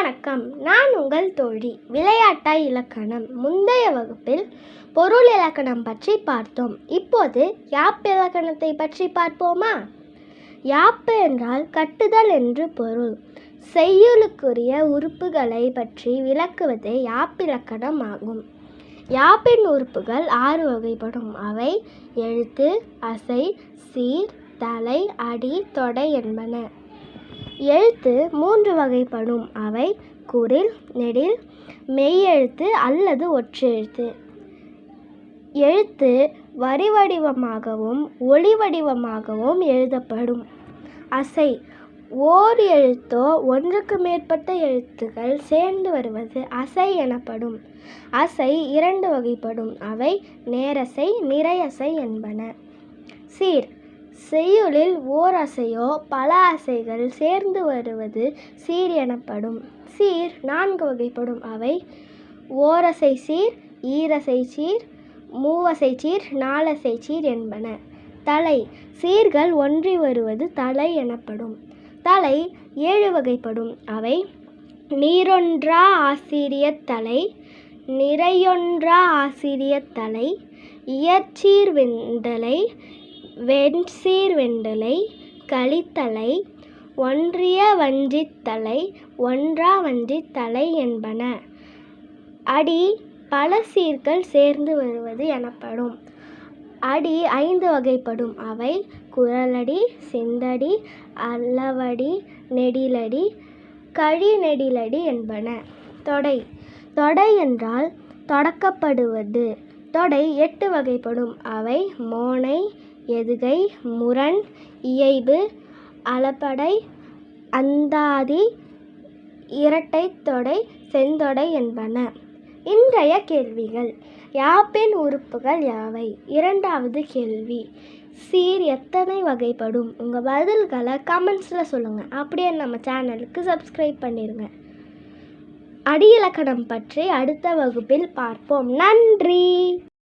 வணக்கம். நான் உங்கள் தோழி. விளையாட்டாய் இலக்கணம். முந்தைய வகுப்பில் பொருள் இலக்கணம் பற்றி பார்த்தோம். இப்போது யாப்பு இலக்கணத்தை பற்றி பார்ப்போமா? யாப்பு என்றால் கட்டுதல் என்று பொருள். செய்யுளுக்குரிய உறுப்புகளை பற்றி விளக்குவதே யாப்பிலக்கணம் ஆகும். யாப்பின் உறுப்புகள் 6 வகைப்படும். அவை எழுத்து, அசை, சீர், தலை, அடி, தொடை என்பன. எழுத்து 3 வகைப்படும். அவை குறில், நெடில், மெய்யெழுத்து அல்லது ஒற்றெழுத்து. எழுத்து வரி வடிவமாகவும் ஒளி வடிவமாகவும் எழுதப்படும். அசை ஓர் எழுத்தோ ஒன்றுக்கு மேற்பட்ட எழுத்துக்கள் சேர்ந்து வருவது அசை எனப்படும். அசை 2 வகைப்படும். அவை நேரசை, நிறையசை என்பன. சீர் செய்யுளில் ஓர் அசையோ பல அசைகள் சேர்ந்து வருவது சீர் எனப்படும். சீர் 4 வகைப்படும். அவை ஓரசை சீர், ஈரசை சீர், மூவசை சீர், நாலசை சீர் என்பன. தலை சீர்கள் ஒன்றி வருவது தலை எனப்படும். தலை 7 வகைப்படும். அவை நீரொன்றா ஆசிரியத் தலை, நிறையொன்றா ஆசிரியத் தலை, இயற்சீர் வெண்டலை, வெண்சீர் வெண்டலை, கலித்தலை, ஒன்றிய வஞ்சித்தலை, ஒன்றா வஞ்சித்தலை என்பன. அடி பல சீர்கள் சேர்ந்து வருவது எனப்படும். அடி 5 வகைப்படும். அவை குறளடி, சிந்தடி, அளவடி, நெடிலடி, கழி நெடிலடி என்பன. தொடை தொடை என்றால் தொடக்கப்படுவது. தொடை 8 வகைப்படும். அவை மோனை, எதுகை, முரண், இயைபு, அளபடை, அந்தாதி, இரட்டை தொடை, செந்தொடை என்பன. இன்றைய கேள்விகள். யாப்பின் உறுப்புகள் யாவை? 2வது கேள்வி. சீர் எத்தனை வகைப்படும்? உங்கள் பதில்களை கமெண்ட்ஸில் சொல்லுங்கள். அப்படியே நம்ம சேனலுக்கு சப்ஸ்கிரைப் பண்ணிடுங்க. அடி இலக்கணம் பற்றி அடுத்த வகுப்பில் பார்ப்போம். நன்றி.